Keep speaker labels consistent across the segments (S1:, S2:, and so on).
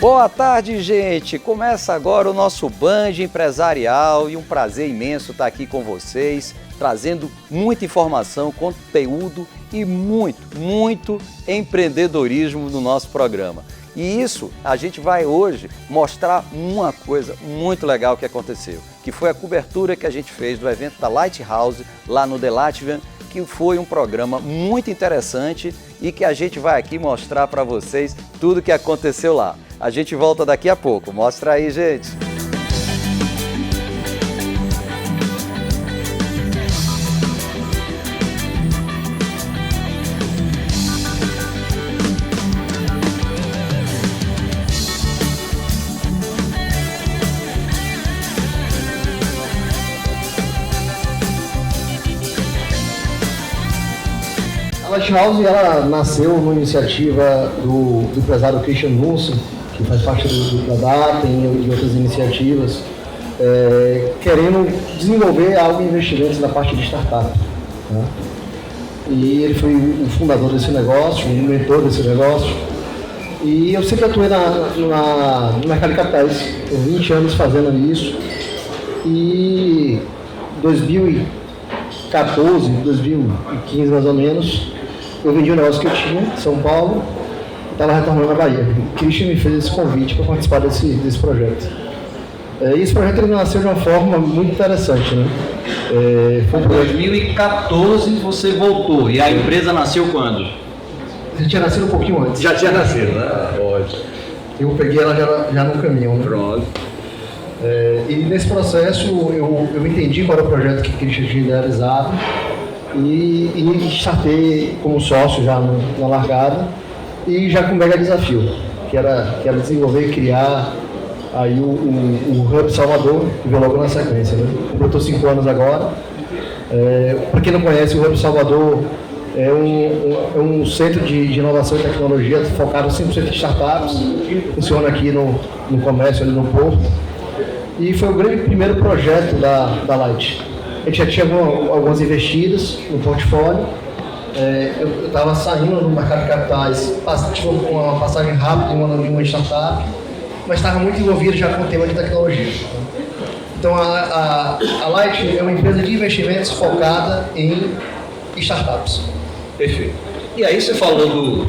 S1: Boa tarde, gente! Começa agora o nosso Band Empresarial e um prazer imenso estar aqui com vocês, trazendo muita informação, conteúdo e muito empreendedorismo no nosso programa. E isso, a gente vai hoje mostrar uma coisa muito legal que aconteceu, que foi a cobertura que a gente fez do evento da Lighthouse, lá no The Latvian, que foi um programa muito interessante e que a gente vai aqui mostrar para vocês tudo que aconteceu lá. A gente volta daqui a pouco. Mostra aí, gente!
S2: A Lighthouse ela nasceu numa iniciativa do empresário Christian Munson, que faz parte do Pradatem e outras iniciativas, querendo desenvolver algo em investimentos na parte de startup. Né? E ele foi o fundador desse negócio, o mentor desse negócio. E eu sempre atuei no mercado de capitais, por 20 anos fazendo isso. E 2014, 2015 mais ou menos, eu vendi um negócio que eu tinha em São Paulo, estava retornando à Bahia. O Christian me fez esse convite para participar desse projeto. E esse projeto ele nasceu de uma forma muito interessante, né?
S3: Em 2014 você voltou, e a empresa nasceu quando?
S2: Já tinha nascido um pouquinho antes.
S3: Já tinha nascido, né? Ótimo.
S2: Eu peguei ela já no caminhão. Né?
S3: Pronto.
S2: E nesse processo eu entendi qual era o projeto que o Christian tinha idealizado e startei como sócio já na largada e já com um mega desafio, que era desenvolver e criar aí o Hub Salvador, que veio logo na sequência. Né? Completou 5 anos agora. Para quem não conhece, o Hub Salvador é um centro de inovação e tecnologia focado 100% em startups, funciona aqui no comércio, ali no Porto. E foi o grande primeiro projeto da Light. A gente já tinha algumas investidas no portfólio. Eu estava saindo do mercado de capitais, tive uma passagem rápida em uma startup, mas estava muito envolvido já com o tema de tecnologia. Então a Light é uma empresa de investimentos focada em startups.
S3: Perfeito. E aí você falou do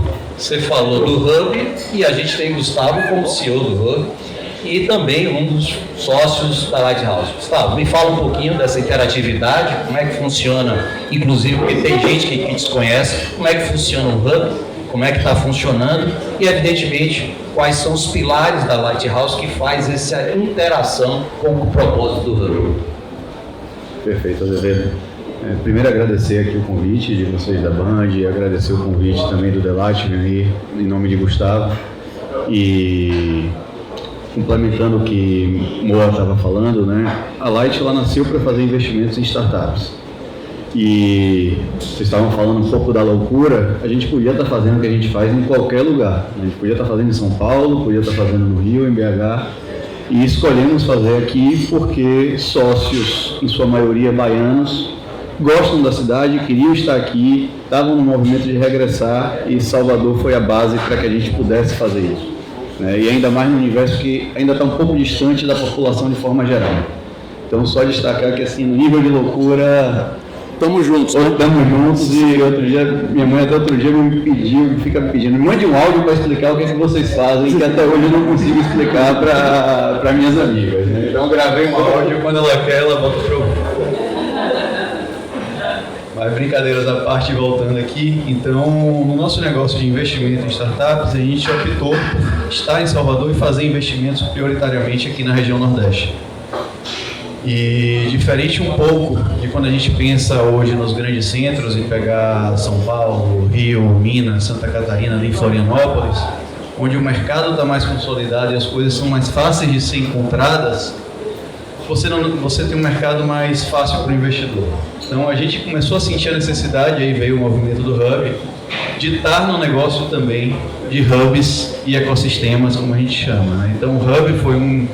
S3: Hub, e a gente tem Gustavo como CEO do Hub e também um dos sócios da Lighthouse. Gustavo, me fala um pouquinho dessa interatividade, como é que funciona, inclusive porque tem gente que desconhece, como é que funciona o Hub, como é que está funcionando e, evidentemente, quais são os pilares da Lighthouse que faz essa interação com o propósito do Hub.
S4: Perfeito, Azevedo. Primeiro agradecer aqui o convite de vocês da Band, agradecer o convite também do The Latvian aí, em nome de Gustavo. E complementando o que Moa estava falando, né? A Light ela nasceu para fazer investimentos em startups. E vocês estavam falando um pouco da loucura, a gente podia estar fazendo o que a gente faz em qualquer lugar. A gente podia estar fazendo em São Paulo, podia estar fazendo no Rio, em BH. E escolhemos fazer aqui porque sócios, em sua maioria baianos, gostam da cidade, queriam estar aqui, estavam no movimento de regressar e Salvador foi a base para que a gente pudesse fazer isso. E ainda mais no universo que ainda está um pouco distante da população de forma geral. Então, só destacar que, assim, no nível de loucura,
S3: Estamos juntos,
S4: né? Estamos juntos e outro dia, minha mãe até outro dia me fica pedindo, me mande um áudio para explicar o que vocês fazem, que até hoje eu não consigo explicar para minhas amigas. Né? Então, gravei um áudio, quando ela quer, ela bota para ouvir. Mas brincadeiras à parte, voltando aqui, então no nosso negócio de investimento em startups, a gente optou por estar em Salvador e fazer investimentos prioritariamente aqui na região Nordeste. E diferente um pouco de quando a gente pensa hoje nos grandes centros, em pegar São Paulo, Rio, Minas, Santa Catarina, nem Florianópolis, onde o mercado está mais consolidado e as coisas são mais fáceis de ser encontradas, você tem um mercado mais fácil para o investidor. Então a gente começou a sentir a necessidade, aí veio o movimento do Hub, de estar no negócio também de hubs e ecossistemas, como a gente chama. Né? Então o Hub foi um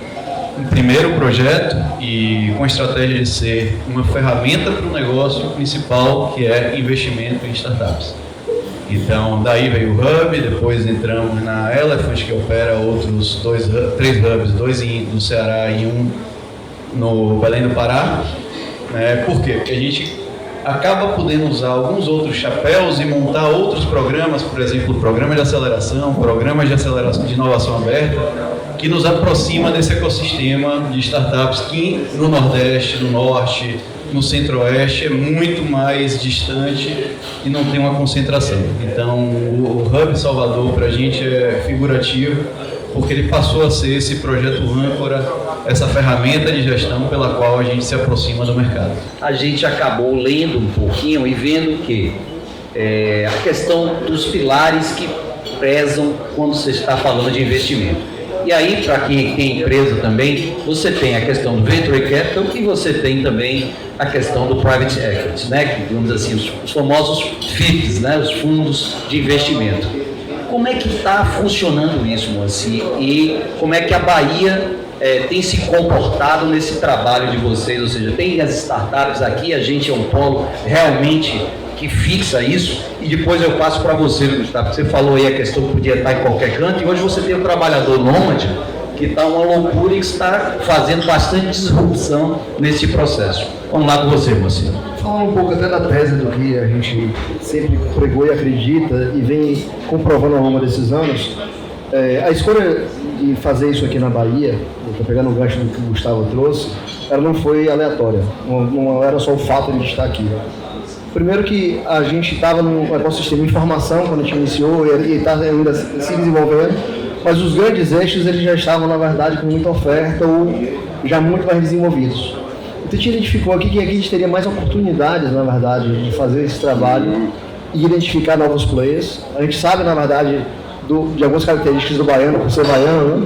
S4: primeiro projeto e com a estratégia de ser uma ferramenta para o negócio principal, que é investimento em startups. Então, daí veio o Hub, depois entramos na Elephant, que opera outros 3 hubs, 2 no Ceará e 1 no Belém do Pará. Por quê? Porque a gente acaba podendo usar alguns outros chapéus e montar outros programas, por exemplo, programas de aceleração de inovação aberta, que nos aproxima desse ecossistema de startups que no Nordeste, no Norte, no Centro-Oeste é muito mais distante e não tem uma concentração. Então, o Hub Salvador para a gente é figurativo, porque ele passou a ser esse projeto âncora, essa ferramenta de gestão pela qual a gente se aproxima do mercado.
S1: A gente acabou lendo um pouquinho e vendo que a questão dos pilares que prezam quando você está falando de investimento. E aí, para quem tem empresa também, você tem a questão do Venture Capital e você tem também a questão do Private Equity, né? Que, digamos assim, os famosos FIPs, né? Os fundos de investimento. Como é que está funcionando isso, Moacir? E como é que a Bahia tem se comportado nesse trabalho de vocês? Ou seja, tem as startups aqui, a gente é um polo realmente que fixa isso, e depois eu passo para você, Gustavo, porque você falou aí a questão que podia estar em qualquer canto, e hoje você tem o trabalhador nômade, que está uma loucura e que está fazendo bastante disrupção nesse processo. Vamos lá com você, Moacir.
S2: Falar um pouco até da tese do que a gente sempre pregou e acredita, e vem comprovando ao longo desses anos. A escolha de fazer isso aqui na Bahia, estou pegando o gancho do que o Gustavo trouxe, ela não foi aleatória, não era só o fato de estar aqui. Primeiro que a gente estava no ecossistema de informação quando a gente iniciou e está ainda se desenvolvendo, mas os grandes eixos eles já estavam, na verdade, com muita oferta ou já muito mais desenvolvidos. Então a gente identificou aqui que aqui a gente teria mais oportunidades, na verdade, de fazer esse trabalho e identificar novos players. A gente sabe, na verdade, de algumas características do baiano, por ser baiano, né?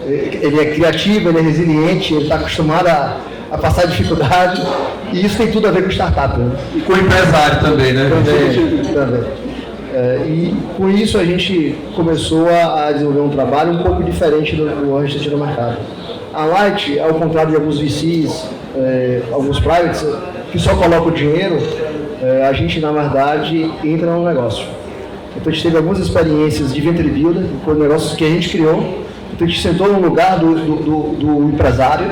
S2: Ele é criativo, ele é resiliente, ele está acostumado a passar dificuldade, e isso tem tudo a ver com startup, né?
S3: E com o empresário também, né?
S2: Também. E com isso a gente começou a desenvolver um trabalho um pouco diferente do restante do mercado. A Light, ao contrário de alguns VCs, alguns privates, que só colocam o dinheiro, a gente, na verdade, entra no negócio. Então a gente teve algumas experiências de venture builder, com negócios que a gente criou. Então a gente sentou no lugar do empresário,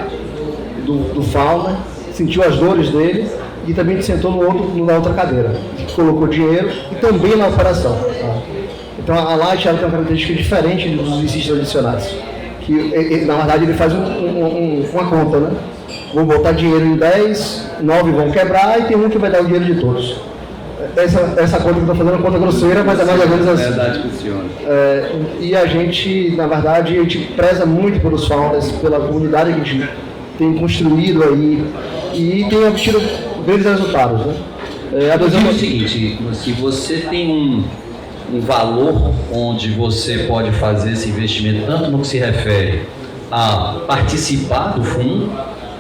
S2: do founder, sentiu as dores dele e também sentou na outra cadeira, colocou dinheiro e também na operação. Tá? Então a Light ela tem uma característica diferente dos VCs tradicionais, que na verdade ele faz uma conta, né? Vou botar dinheiro em 10, 9 vão quebrar e tem um que vai dar o dinheiro de todos. Essa conta que eu estou fazendo é uma conta grosseira, mas é mais ou menos assim.
S1: É verdade, funciona.
S2: E a gente, na verdade, a gente preza muito pelos founders, pela comunidade que a gente tem construído aí e tem obtido grandes resultados, né?
S1: É o seguinte, se você tem um valor onde você pode fazer esse investimento, tanto no que se refere a participar do fundo,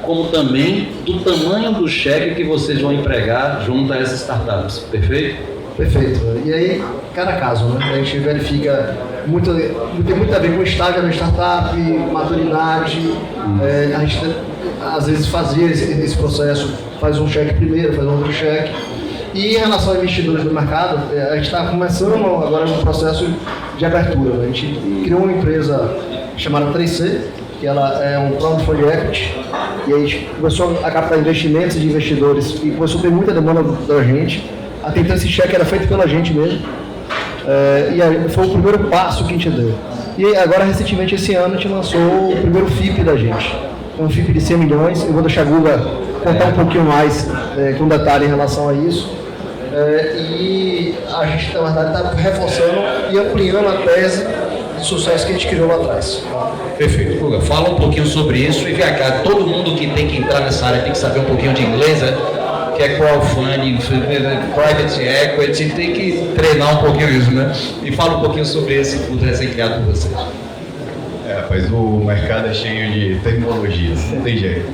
S1: como também do tamanho do cheque que vocês vão empregar junto a essas startups, perfeito?
S2: Perfeito. E aí, cada caso, né? A gente verifica tem muito a ver com o estágio da startup, maturidade. A gente às vezes fazia esse processo, faz um cheque primeiro, faz um outro cheque. E em relação a investidores do mercado, a gente está começando agora um processo de abertura. A gente criou uma empresa chamada 3C, que ela é um crowdfunding equity, e a gente começou a captar investimentos de investidores e começou a ter muita demanda da gente. Até então esse cheque era feito pela gente mesmo, e aí foi o primeiro passo que a gente deu. E agora, recentemente, esse ano, a gente lançou o primeiro FIP da gente. É um FIP de 100 milhões, eu vou deixar a Guga contar um pouquinho mais com detalhe em relação a isso. E a gente, na verdade, está reforçando e ampliando a tese de sucesso que a gente criou lá atrás.
S3: Perfeito, Guga. Fala um pouquinho sobre isso e vem cá, todo mundo que tem que entrar nessa área tem que saber um pouquinho de inglês, né? Que é crowdfunding, private equity, tem que treinar um pouquinho isso, né? E fala um pouquinho sobre esse fundo recém-criado por vocês.
S4: Rapaz, o mercado é cheio de terminologias, não tem jeito.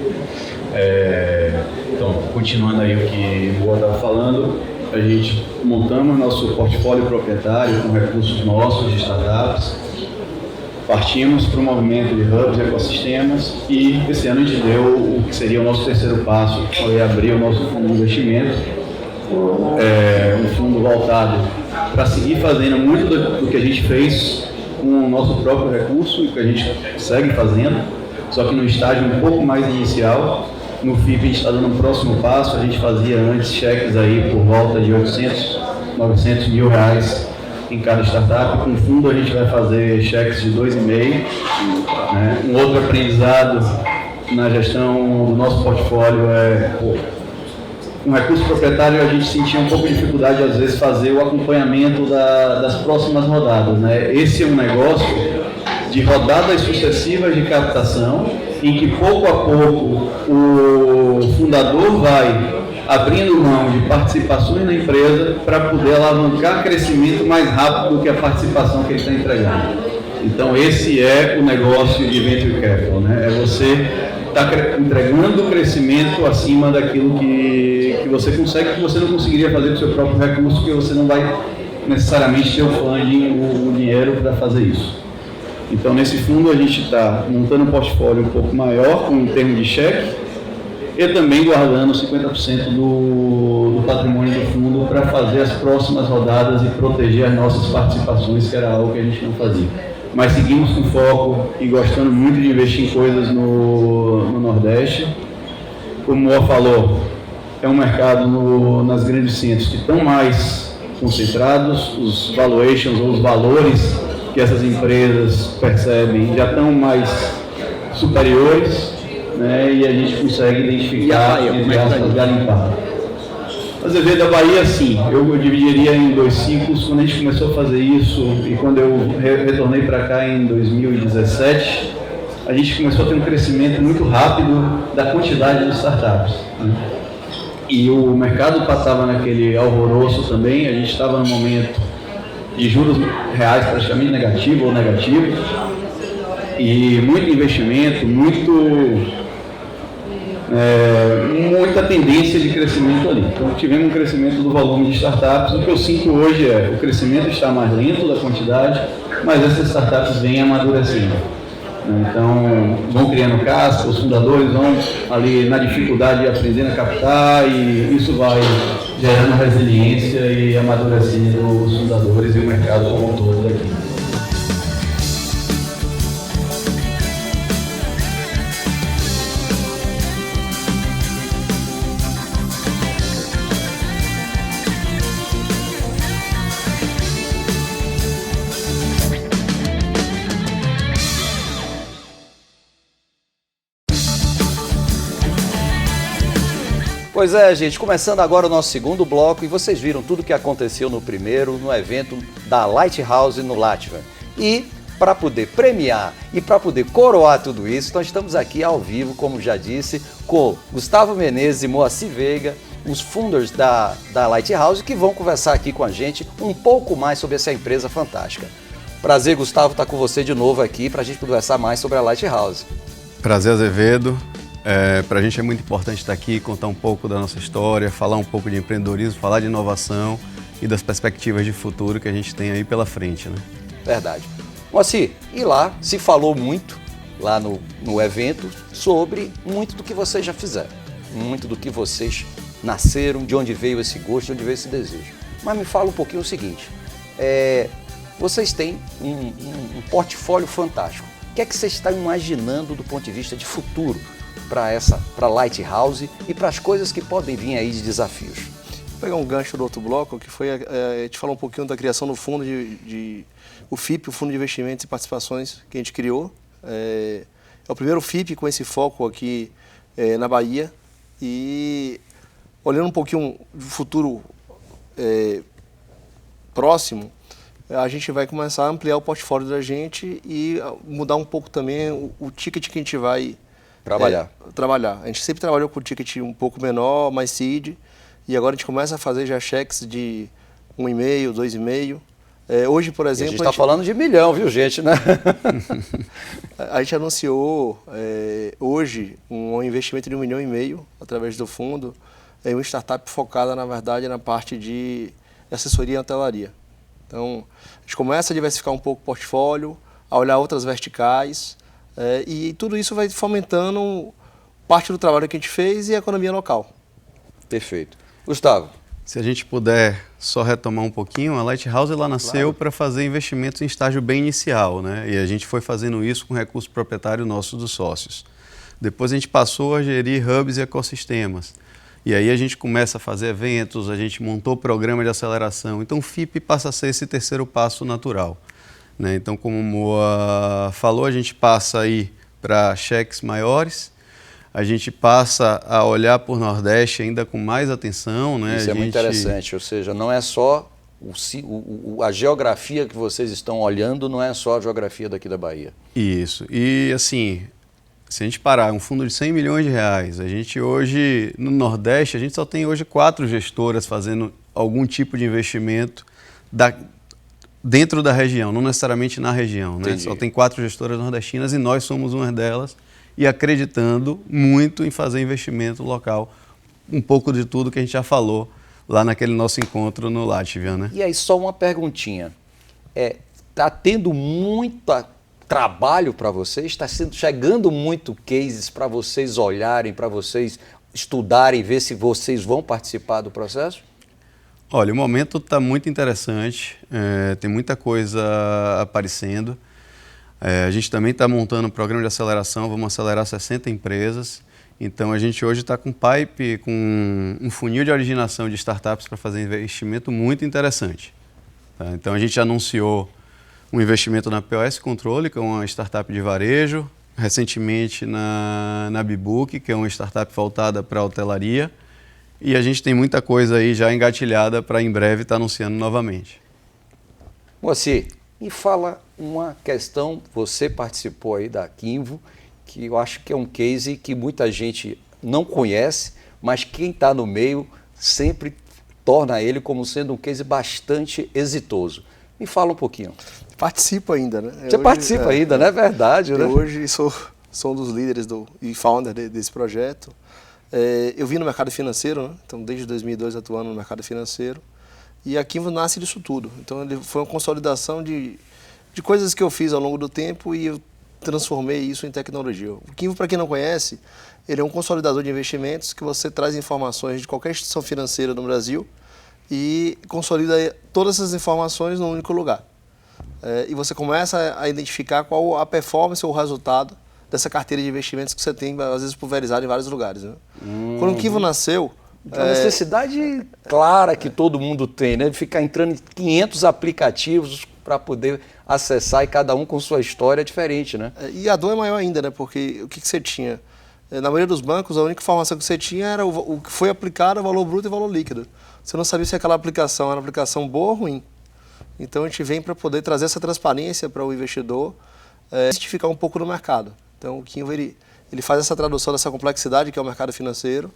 S4: Então, continuando aí o que o Boa estava falando, a gente montamos nosso portfólio proprietário com recursos nossos de startups, partimos para o movimento de hubs e ecossistemas e esse ano a gente deu o que seria o nosso terceiro passo, que foi abrir o nosso fundo de investimento, um fundo voltado para seguir fazendo muito do que a gente fez com o nosso próprio recurso e que a gente segue fazendo, só que no estágio um pouco mais inicial. No FIP a gente está dando um próximo passo, a gente fazia antes cheques aí por volta de 800, 900 mil reais em cada startup. Com o fundo a gente vai fazer cheques de 2,5. Né? Um outro aprendizado na gestão do nosso portfólio é, com recurso proprietário a gente sentia um pouco de dificuldade às vezes fazer o acompanhamento das próximas rodadas. Né? Esse é um negócio de rodadas sucessivas de captação, em que pouco a pouco o fundador vai abrindo mão de participações na empresa para poder alavancar crescimento mais rápido do que a participação que ele está entregando. Então esse é o negócio de Venture Capital, né? É você estar entregando crescimento acima daquilo que você consegue, que você não conseguiria fazer com o seu próprio recurso, porque você não vai necessariamente ter o funding, o dinheiro para fazer isso. Então, nesse fundo, a gente está montando um portfólio um pouco maior, em termos de cheque, e também guardando 50% do patrimônio do fundo para fazer as próximas rodadas e proteger as nossas participações, que era algo que a gente não fazia. Mas seguimos com foco e gostando muito de investir em coisas no Nordeste. Como o Mo falou, é um mercado nas grandes centros que estão mais concentrados, os valuations ou os valores que essas empresas percebem já estão mais superiores, né, e a gente consegue identificar e garimpar. Azevedo da Bahia, sim, eu dividiria em 2 ciclos. Quando a gente começou a fazer isso e quando eu retornei para cá em 2017, a gente começou a ter um crescimento muito rápido da quantidade de startups. Né? E o mercado passava naquele alvoroço também, a gente estava no momento de juros reais praticamente negativo ou negativo, e muito investimento, muita tendência de crescimento ali. Então tivemos um crescimento do volume de startups. O que eu sinto hoje é o crescimento está mais lento da quantidade, mas essas startups vêm amadurecendo. Então vão criando casca, os fundadores vão ali na dificuldade de aprender a captar, e isso vai gerando resiliência e amadurecendo os fundadores e o mercado como um todo daqui.
S1: Pois é, gente, começando agora o nosso segundo bloco, e vocês viram tudo o que aconteceu no primeiro, no evento da Lighthouse no Latvian. E para poder premiar e para poder coroar tudo isso, nós estamos aqui ao vivo, como já disse, com Gustavo Menezes e Moacir Veiga, os founders da Lighthouse, que vão conversar aqui com a gente um pouco mais sobre essa empresa fantástica. Prazer, Gustavo, estar com você de novo aqui para a gente conversar mais sobre a Lighthouse.
S5: Prazer, Azevedo. Para a gente é muito importante estar aqui, contar um pouco da nossa história, falar um pouco de empreendedorismo, falar de inovação e das perspectivas de futuro que a gente tem aí pela frente, né?
S1: Verdade. Moacir, e lá se falou muito, lá no evento, sobre muito do que vocês já fizeram, muito do que vocês nasceram, de onde veio esse gosto, de onde veio esse desejo. Mas me fala um pouquinho o seguinte, vocês têm um portfólio fantástico. O que é que vocês estão imaginando do ponto de vista de futuro para a Lighthouse e para as coisas que podem vir aí de desafios?
S6: Vou pegar um gancho do outro bloco, que foi a gente falar um pouquinho da criação do fundo o FIP, o Fundo de Investimentos e Participações, que a gente criou. É o primeiro FIP com esse foco aqui na Bahia, e olhando um pouquinho do futuro próximo, a gente vai começar a ampliar o portfólio da gente e mudar um pouco também o ticket que a gente vai trabalhar. A gente sempre trabalhou com o ticket um pouco menor, mais seed, e agora a gente começa a fazer já cheques de 1,5, 2,5. Hoje, por exemplo...
S1: A gente está falando de milhão, viu, gente, né?
S6: A gente anunciou hoje um investimento de 1,5 milhão através do fundo em uma startup focada, na verdade, na parte de assessoria e hotelaria. Então, a gente começa a diversificar um pouco o portfólio, a olhar outras verticais, e tudo isso vai fomentando parte do trabalho que a gente fez e a economia local.
S1: Perfeito. Gustavo,
S5: Se a gente puder só retomar um pouquinho, a Lighthouse ela nasceu para fazer investimentos em estágio bem inicial, né? E a gente foi fazendo isso com recurso proprietário nosso dos sócios. Depois a gente passou a gerir hubs e ecossistemas. E aí a gente começa a fazer eventos, a gente montou programa de aceleração. Então o FIP passa a ser esse terceiro passo natural, né? Então, como o Moa falou, a gente passa aí para cheques maiores, a gente passa a olhar por Nordeste ainda com mais atenção, né?
S1: Isso é muito interessante, ou seja, não é só a geografia que vocês estão olhando, não é só a geografia daqui da Bahia.
S5: Isso, e assim, se a gente parar um fundo de 100 milhões de reais, a gente hoje, no Nordeste, a gente só tem hoje 4 gestoras fazendo algum tipo de investimento dentro da região, não necessariamente na região, né? Só tem 4 gestoras nordestinas e nós somos uma delas e acreditando muito em fazer investimento local, um pouco de tudo que a gente já falou lá naquele nosso encontro no Latvia, né?
S1: E aí, só uma perguntinha, tá tendo muito trabalho para vocês? Está chegando muito cases para vocês olharem, para vocês estudarem, ver se vocês vão participar do processo?
S5: Olha, o momento está muito interessante, tem muita coisa aparecendo. A gente também está montando um programa de aceleração, vamos acelerar 60 empresas. Então a gente hoje está com pipe, com um funil de originação de startups para fazer investimento muito interessante. Tá? Então a gente anunciou um investimento na POS Controle, que é uma startup de varejo, recentemente na Bibook, que é uma startup voltada para a hotelaria, e a gente tem muita coisa aí já engatilhada para em breve estar anunciando novamente.
S1: Moacir, me fala uma questão, você participou aí da Quinvo, que eu acho que é um case que muita gente não conhece, mas quem está no meio sempre torna ele como sendo um case bastante exitoso. Me fala um pouquinho.
S6: Participo ainda, né?
S1: Você participa ainda, não é verdade, né?
S6: Eu hoje sou um dos líderes e founder desse projeto. Eu vim no mercado financeiro, né? Então desde 2002 atuando no mercado financeiro. E a Quinvo nasce disso tudo. Então ele foi uma consolidação de coisas que eu fiz ao longo do tempo e eu transformei isso em tecnologia. O Quinvo, para quem não conhece, ele é um consolidador de investimentos que você traz informações de qualquer instituição financeira no Brasil e consolida todas essas informações num único lugar. E você começa a identificar qual a performance ou o resultado dessa carteira de investimentos que você tem, às vezes, pulverizada em vários lugares. Né? Quando o Quinvo nasceu...
S1: A necessidade clara que todo mundo tem, né? De ficar entrando em 500 aplicativos para poder acessar e cada um com sua história diferente, né?
S6: E a dor é maior ainda, né? Porque o que você tinha? Na maioria dos bancos, a única informação que você tinha era o que foi aplicado, o valor bruto e o valor líquido. Você não sabia se aquela aplicação era uma aplicação boa ou ruim. Então a gente vem para poder trazer essa transparência para o investidor, justificar um pouco no mercado. Então o Quinvo ele faz essa tradução dessa complexidade que é o mercado financeiro,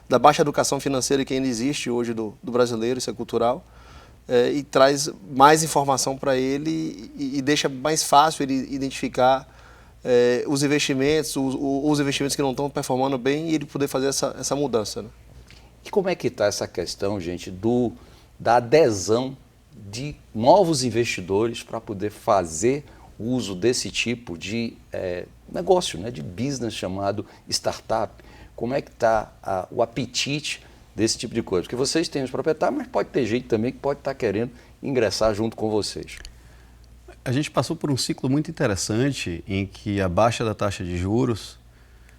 S6: da baixa educação financeira que ainda existe hoje do brasileiro, isso é cultural, e traz mais informação para ele e deixa mais fácil ele identificar os investimentos, os investimentos que não estão performando bem e ele poder fazer essa mudança. Né?
S1: E como é que está essa questão, gente, da adesão de novos investidores para poder fazer uso desse tipo de negócio, né, de business chamado startup? Como é que está o apetite desse tipo de coisa? Porque vocês têm os proprietários, mas pode ter gente também que pode estar querendo ingressar junto com vocês.
S5: A gente passou por um ciclo muito interessante em que a baixa da taxa de juros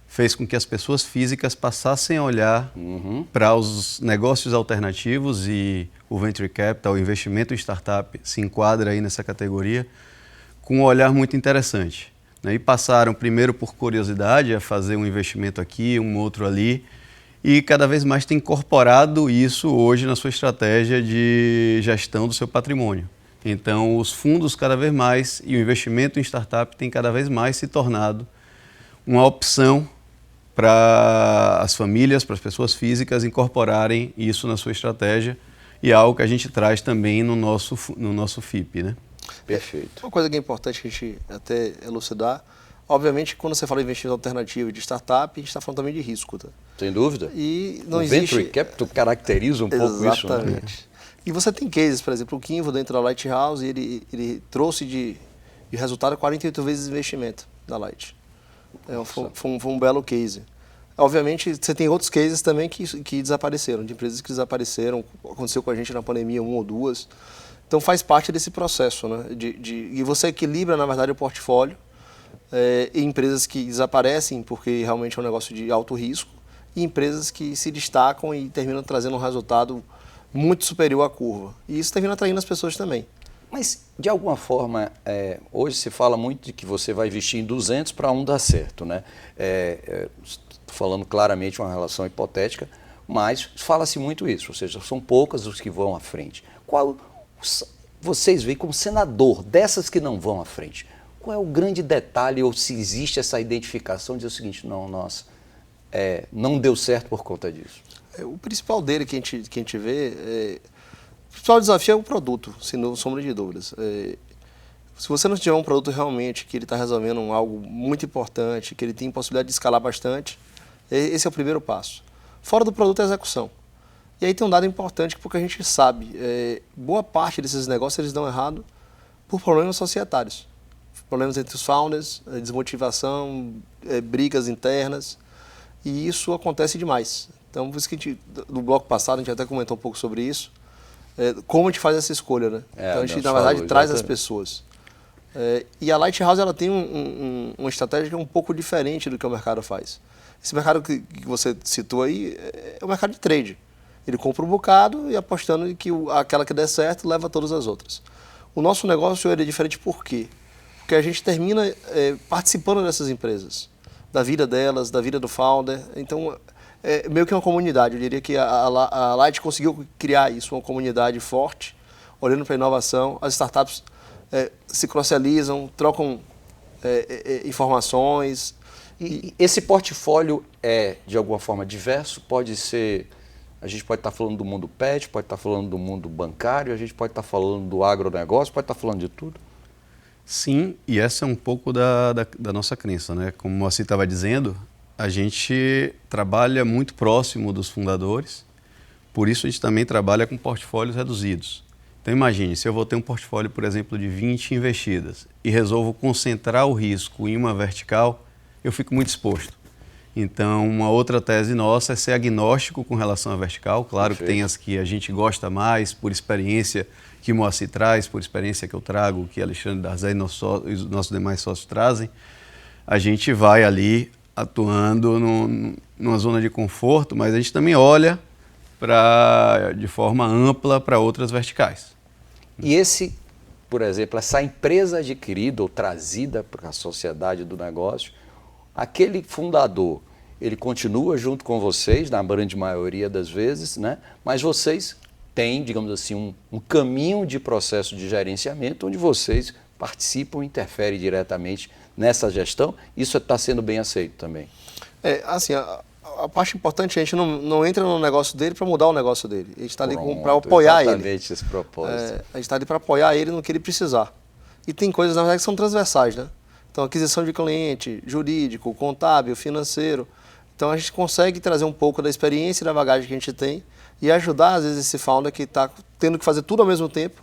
S5: fez com que as pessoas físicas passassem a olhar para os negócios alternativos e o Venture Capital, o investimento em startup, se enquadra aí nessa categoria, com um olhar muito interessante. E passaram primeiro por curiosidade a fazer um investimento aqui, um outro ali, e cada vez mais tem incorporado isso hoje na sua estratégia de gestão do seu patrimônio. Então os fundos cada vez mais e o investimento em startup tem cada vez mais se tornado uma opção para as famílias, para as pessoas físicas incorporarem isso na sua estratégia e é algo que a gente traz também no nosso FIP, né?
S1: Perfeito.
S6: Uma coisa que é importante a gente até elucidar, obviamente, quando você fala em investimento alternativo de startup, a gente está falando também de risco. Tá?
S1: Sem dúvida.
S6: E não
S1: o
S6: existe...
S1: Venture Capital caracteriza um pouco isso.
S6: Exatamente. Né? E você tem cases, por exemplo, o Quinvo dentro da Lighthouse, ele trouxe de resultado 48 vezes investimento da Light. Foi um belo case. Obviamente, você tem outros cases também que desapareceram, de empresas que desapareceram, aconteceu com a gente na pandemia, 1 ou 2. Então faz parte desse processo, né? E você equilibra, na verdade, o portfólio em empresas que desaparecem porque realmente é um negócio de alto risco e empresas que se destacam e terminam trazendo um resultado muito superior à curva. E isso termina atraindo as pessoas também.
S1: Mas, de alguma forma, hoje se fala muito de que você vai investir em 200 para um dar certo, né? Estou falando claramente uma relação hipotética, mas fala-se muito isso, ou seja, são poucas os que vão à frente. Qual vocês veem como senador dessas que não vão à frente? Qual é o grande detalhe, ou se existe essa identificação de dizer o seguinte, não, nossa, não deu certo por conta disso?
S6: O principal dele que a gente vê, o principal desafio é o produto, sem sombra de dúvidas. Se você não tiver um produto realmente que ele está resolvendo algo muito importante, que ele tem possibilidade de escalar bastante, esse é o primeiro passo. Fora do produto é a execução. E aí tem um dado importante porque a gente sabe, boa parte desses negócios eles dão errado por problemas societários. Problemas entre os founders, desmotivação, brigas internas, e isso acontece demais. Então, por isso que no bloco passado a gente até comentou um pouco sobre isso, como a gente faz essa escolha, né? Então a gente, na verdade, traz as pessoas. E a Lighthouse ela tem uma estratégia que é um pouco diferente do que o mercado faz. Esse mercado que você citou aí é o mercado de trade. Ele compra um bocado e apostando que aquela que der certo leva todas as outras. O nosso negócio é diferente por quê? Porque a gente termina participando dessas empresas, da vida delas, da vida do founder. Então, é meio que uma comunidade. Eu diria que a Light conseguiu criar isso, uma comunidade forte, olhando para a inovação. As startups se crocializam, trocam informações.
S1: E esse portfólio é, de alguma forma, diverso? Pode ser, a gente pode estar falando do mundo pet, pode estar falando do mundo bancário, a gente pode estar falando do agronegócio, pode estar falando de tudo?
S5: Sim, e essa é um pouco da nossa crença, né? Como o Moacir estava dizendo, a gente trabalha muito próximo dos fundadores, por isso a gente também trabalha com portfólios reduzidos. Então imagine, se eu vou ter um portfólio, por exemplo, de 20 investidas e resolvo concentrar o risco em uma vertical, eu fico muito exposto. Então, uma outra tese nossa é ser agnóstico com relação à vertical. Claro Perfeito. Que tem as que a gente gosta mais, por experiência que o Moacir traz, por experiência que eu trago, que Alexandre Darzé e os nossos demais sócios trazem. A gente vai ali atuando numa zona de conforto, mas a gente também olha de forma ampla para outras verticais.
S1: E por exemplo, essa empresa adquirida ou trazida para a sociedade do negócio, aquele fundador, ele continua junto com vocês, na grande maioria das vezes, né? Mas vocês têm, digamos assim, um caminho de processo de gerenciamento onde vocês participam e interferem diretamente nessa gestão. Isso está sendo bem aceito também.
S6: Assim, a parte importante é a gente não entra no negócio dele para mudar o negócio dele. A gente está ali para apoiar ele.
S1: Exatamente esse propósito.
S6: A gente está ali para apoiar ele no que ele precisar. E tem coisas, na verdade, que são transversais, né? Então, aquisição de cliente, jurídico, contábil, financeiro. Então, a gente consegue trazer um pouco da experiência e da bagagem que a gente tem e ajudar, às vezes, esse founder que está tendo que fazer tudo ao mesmo tempo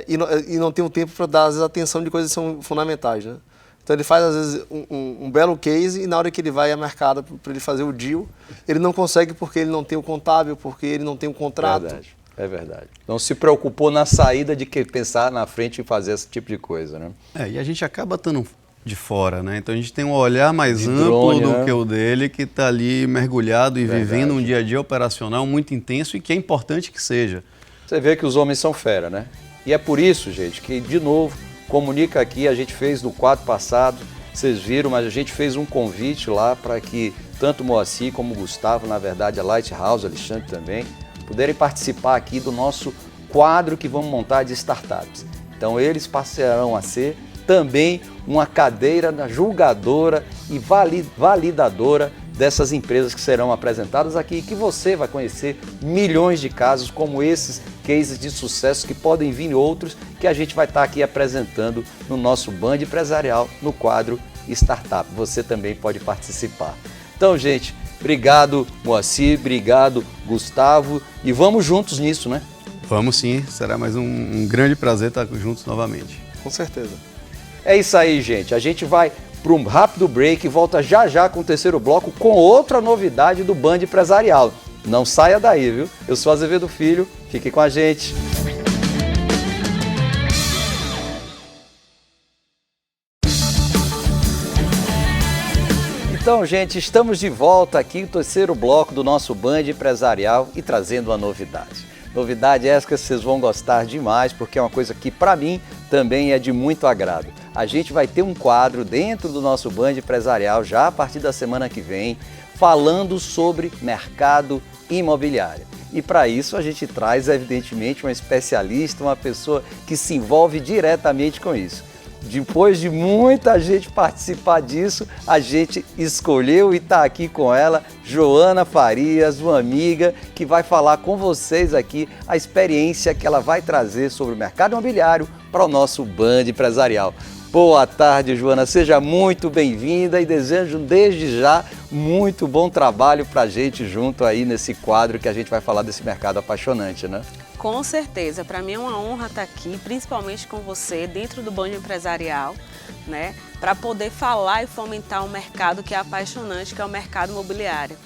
S6: e não tem o tempo para dar, às vezes, atenção de coisas que são fundamentais, né? Então, ele faz, às vezes, um belo case e na hora que ele vai ao mercado para ele fazer o deal, ele não consegue porque ele não tem o contábil, porque ele não tem o contrato.
S1: Verdade. É verdade. Não se preocupou na saída de que pensar na frente em fazer esse tipo de coisa, né?
S5: E a gente acaba estando de fora, né? Então a gente tem um olhar mais amplo do que o dele, que está ali mergulhado e vivendo um dia a dia operacional muito intenso e que é importante que seja.
S1: Você vê que os homens são fera, né? E é por isso, gente, que, de novo, comunica aqui, a gente fez no quadro passado, vocês viram, mas a gente fez um convite lá para que tanto o Moacir como o Gustavo, na verdade a Lighthouse, Alexandre também, puderem participar aqui do nosso quadro que vamos montar de startups. Então eles passarão a ser também uma cadeira julgadora e validadora dessas empresas que serão apresentadas aqui e que você vai conhecer milhões de casos como esses cases de sucesso que podem vir outros que a gente vai estar aqui apresentando no nosso Band Empresarial no quadro Startup. Você também pode participar. Então, gente, obrigado, Moacir, obrigado, Gustavo, e vamos juntos nisso, né?
S5: Vamos sim, será mais um grande prazer estar juntos novamente.
S6: Com certeza.
S1: É isso aí, gente. A gente vai para para um rápido break e volta já já com o terceiro bloco com outra novidade do Band Empresarial. Não saia daí, viu? Eu sou Azevedo Filho, fique com a gente. Então, gente, estamos de volta aqui no terceiro bloco do nosso Band Empresarial e trazendo uma novidade. Novidade essa que vocês vão gostar demais, porque é uma coisa que, para mim, também é de muito agrado. A gente vai ter um quadro dentro do nosso Band Empresarial, já a partir da semana que vem, falando sobre mercado imobiliário. E para isso a gente traz, evidentemente, uma especialista, uma pessoa que se envolve diretamente com isso. Depois de muita gente participar disso, a gente escolheu e está aqui com ela, Joana Farias, uma amiga que vai falar com vocês aqui a experiência que ela vai trazer sobre o mercado imobiliário para o nosso Band Empresarial. Boa tarde, Joana, seja muito bem-vinda e desejo desde já muito bom trabalho para a gente junto aí nesse quadro que a gente vai falar desse mercado apaixonante, né?
S7: Com certeza, para mim é uma honra estar aqui, principalmente com você, dentro do Band Empresarial, né? Para poder falar e fomentar um mercado que é apaixonante, que é o mercado imobiliário.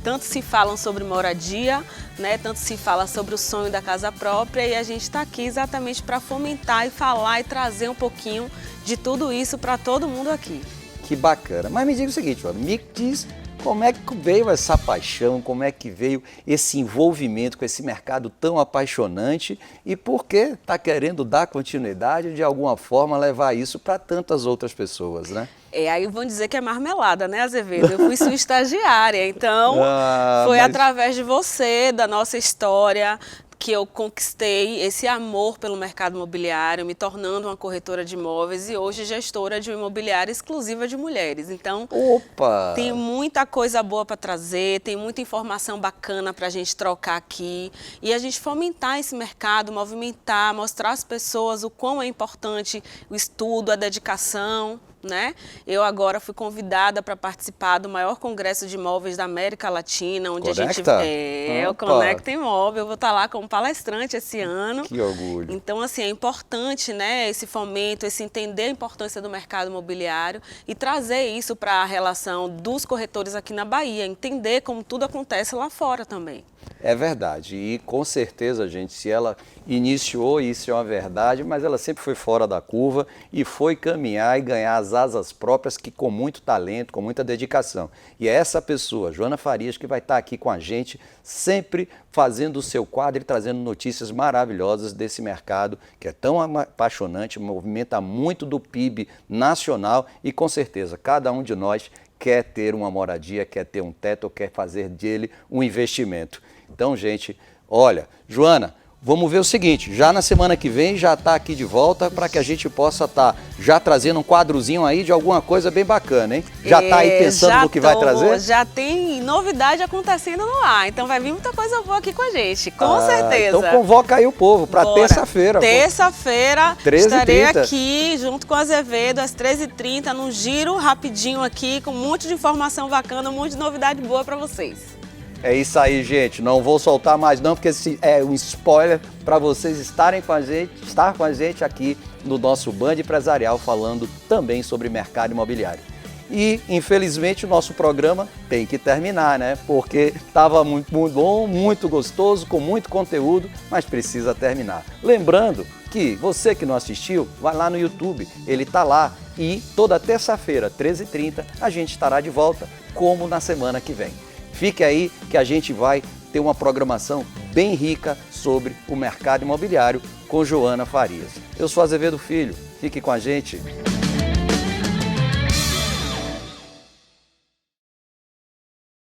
S7: Tanto se falam sobre moradia, né? Tanto se fala sobre o sonho da casa própria e a gente está aqui exatamente para fomentar e falar e trazer um pouquinho de tudo isso para todo mundo aqui.
S1: Que bacana. Mas me diga o seguinte, Joana, me diz como é que veio essa paixão, como é que veio esse envolvimento com esse mercado tão apaixonante e por que está querendo dar continuidade, de alguma forma levar isso para tantas outras pessoas, né?
S7: Aí vão dizer que é marmelada, né, Azevedo? Eu fui sua estagiária, então foi através de você, da nossa história, que eu conquistei esse amor pelo mercado imobiliário, me tornando uma corretora de imóveis e hoje gestora de uma imobiliária exclusiva de mulheres. Então, tem muita coisa boa para trazer, tem muita informação bacana para a gente trocar aqui e a gente fomentar esse mercado, movimentar, mostrar às pessoas o quão é importante o estudo, a dedicação, né? Eu agora fui convidada para participar do maior congresso de imóveis da América Latina, onde
S1: Conecta?
S7: a gente o Conecta Imóvel. Eu vou estar lá como palestrante esse ano.
S1: Que orgulho.
S7: Então, assim, é importante, né, esse fomento, esse entender a importância do mercado imobiliário e trazer isso para a relação dos corretores aqui na Bahia, entender como tudo acontece lá fora também.
S1: É verdade, e com certeza, gente, se ela iniciou, isso é uma verdade, mas ela sempre foi fora da curva e foi caminhar e ganhar as asas próprias que com muito talento, com muita dedicação. E é essa pessoa, Joana Farias, que vai estar aqui com a gente, sempre fazendo o seu quadro e trazendo notícias maravilhosas desse mercado que é tão apaixonante, movimenta muito do PIB nacional e com certeza cada um de nós quer ter uma moradia, quer ter um teto, ou quer fazer dele um investimento. Então, gente, olha, Joana, vamos ver o seguinte, já na semana que vem já está aqui de volta para que a gente possa estar já trazendo um quadrozinho aí de alguma coisa bem bacana, hein? Já está aí pensando no que vai trazer?
S7: Já tem novidade acontecendo no ar, então vai vir muita coisa boa aqui com a gente, com certeza.
S1: Então convoca aí o povo para terça-feira.
S7: Terça-feira
S1: 13h30.
S7: estarei aqui junto com a Azevedo às 13h30 num giro rapidinho aqui com um monte de informação bacana, um monte de novidade boa para vocês.
S1: É isso aí, gente. Não vou soltar mais não, porque esse é um spoiler para vocês estar com a gente aqui no nosso Band Empresarial, falando também sobre mercado imobiliário. E, infelizmente, o nosso programa tem que terminar, né? Porque estava muito bom, muito gostoso, com muito conteúdo, mas precisa terminar. Lembrando que você que não assistiu, vai lá no YouTube, ele está lá. E toda terça-feira, 13h30, a gente estará de volta, como na semana que vem. Fique aí que a gente vai ter uma programação bem rica sobre o mercado imobiliário com Joana Farias. Eu sou Azevedo Filho, fique com a gente.